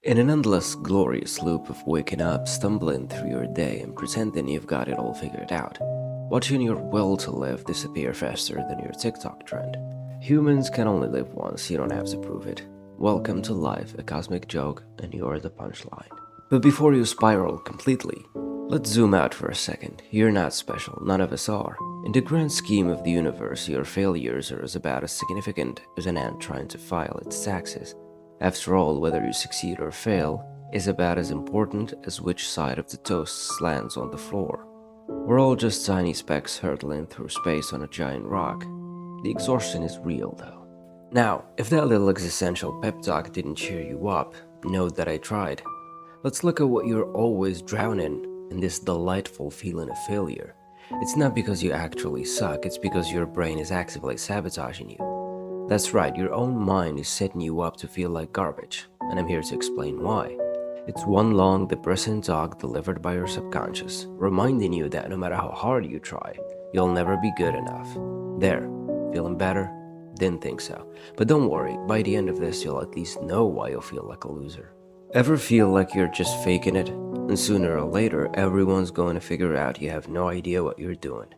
In an endless, glorious loop of waking up, stumbling through your day, and pretending you've got it all figured out, watching your will to live disappear faster than your TikTok trend. Humans can only live once, you don't have to prove it. Welcome to life, a cosmic joke, and you're the punchline. But before you spiral completely, let's zoom out for a second. You're not special, none of us are. In the grand scheme of the universe, your failures are about as significant as an ant trying to file its taxes. After all, whether you succeed or fail is about as important as which side of the toast lands on the floor. We're all just tiny specks hurtling through space on a giant rock. The exhaustion is real, though. Now, if that little existential pep talk didn't cheer you up, note that I tried. Let's look at what you're always drowning in, this delightful feeling of failure. It's not because you actually suck, it's because your brain is actively sabotaging you. That's right, your own mind is setting you up to feel like garbage, and I'm here to explain why. It's one long, depressing talk delivered by your subconscious, reminding you that no matter how hard you try, you'll never be good enough. There, feeling better? Didn't think so. But don't worry, by the end of this you'll at least know why you'll feel like a loser. Ever feel like you're just faking it? And sooner or later, everyone's going to figure out you have no idea what you're doing.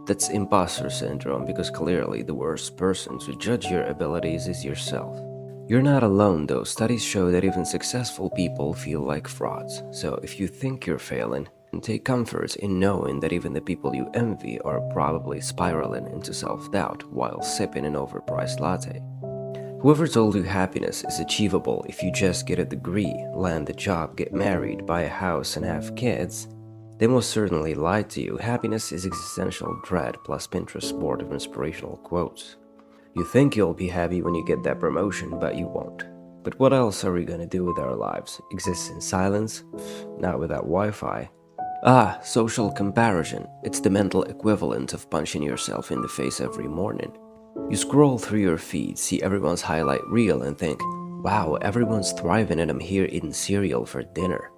That's imposter syndrome because clearly the worst person to judge your abilities is yourself. You're not alone though, studies show that even successful people feel like frauds. So if you think you're failing, take comfort in knowing that even the people you envy are probably spiraling into self-doubt while sipping an overpriced latte. Whoever told you happiness is achievable if you just get a degree, land a job, get married, buy a house and have kids, they most certainly lied to you. Happiness is existential dread plus Pinterest board of inspirational quotes. You think you'll be happy when you get that promotion, but you won't. But what else are we gonna do with our lives? Exist in silence? Not without Wi-Fi. Social comparison. It's the mental equivalent of punching yourself in the face every morning. You scroll through your feed, see everyone's highlight reel and think, wow, everyone's thriving and I'm here eating cereal for dinner.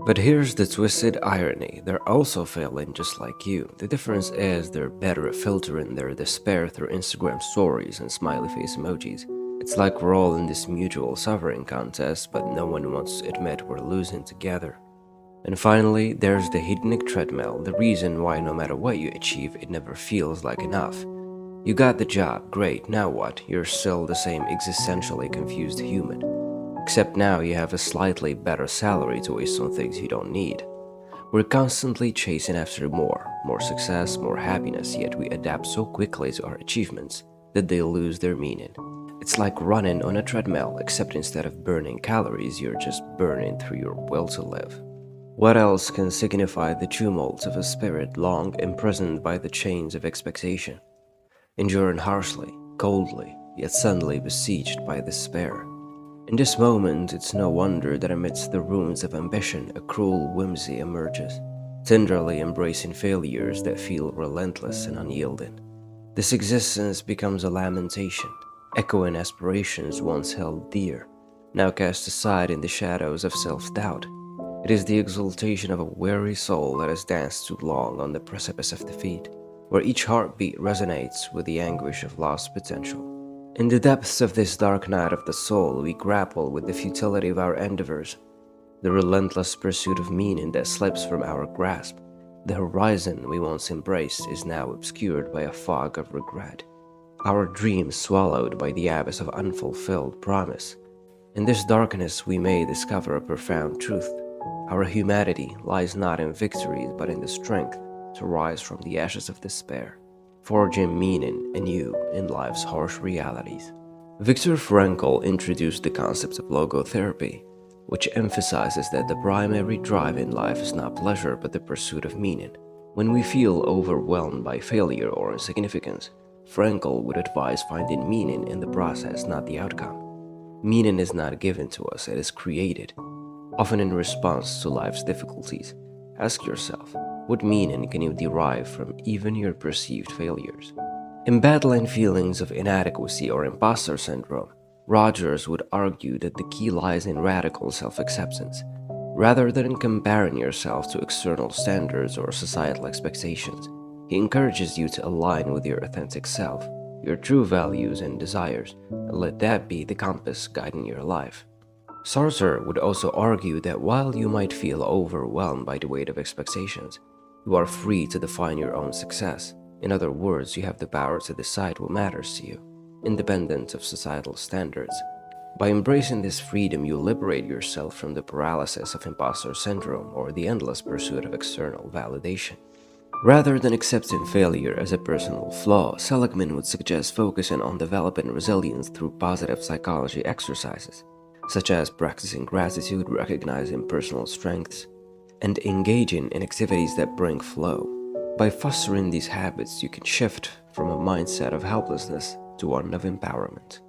But here's the twisted irony, they're also failing just like you. The difference is they're better at filtering their despair through Instagram stories and smiley face emojis. It's like we're all in this mutual suffering contest, but no one wants to admit we're losing together. And finally, there's the hedonic treadmill, the reason why no matter what you achieve, it never feels like enough. You got the job, great, now what? You're still the same existentially confused human. Except now you have a slightly better salary to waste on things you don't need. We're constantly chasing after more success, more happiness, yet we adapt so quickly to our achievements that they lose their meaning. It's like running on a treadmill, except instead of burning calories, you're just burning through your will to live. What else can signify the tumult of a spirit long imprisoned by the chains of expectation? Enduring harshly, coldly, yet suddenly besieged by despair. In this moment, it's no wonder that amidst the ruins of ambition, a cruel whimsy emerges, tenderly embracing failures that feel relentless and unyielding. This existence becomes a lamentation, echoing aspirations once held dear, now cast aside in the shadows of self-doubt. It is the exultation of a weary soul that has danced too long on the precipice of defeat, where each heartbeat resonates with the anguish of lost potential. In the depths of this dark night of the soul, we grapple with the futility of our endeavors, the relentless pursuit of meaning that slips from our grasp. The horizon we once embraced is now obscured by a fog of regret, our dreams swallowed by the abyss of unfulfilled promise. In this darkness, we may discover a profound truth. Our humanity lies not in victories, but in the strength to rise from the ashes of despair, forging meaning anew in life's harsh realities. Viktor Frankl introduced the concept of logotherapy, which emphasizes that the primary drive in life is not pleasure but the pursuit of meaning. When we feel overwhelmed by failure or insignificance, Frankl would advise finding meaning in the process, not the outcome. Meaning is not given to us, it is created, often in response to life's difficulties. Ask yourself, what meaning can you derive from even your perceived failures? In battling feelings of inadequacy or imposter syndrome, Rogers would argue that the key lies in radical self-acceptance, rather than in comparing yourself to external standards or societal expectations. He encourages you to align with your authentic self, your true values and desires, and let that be the compass guiding your life. Sartre would also argue that while you might feel overwhelmed by the weight of expectations, you are free to define your own success. In other words, you have the power to decide what matters to you, independent of societal standards. By embracing this freedom, you liberate yourself from the paralysis of imposter syndrome or the endless pursuit of external validation. Rather than accepting failure as a personal flaw, Seligman would suggest focusing on developing resilience through positive psychology exercises, such as practicing gratitude, recognizing personal strengths, and engaging in activities that bring flow. By fostering these habits, you can shift from a mindset of helplessness to one of empowerment.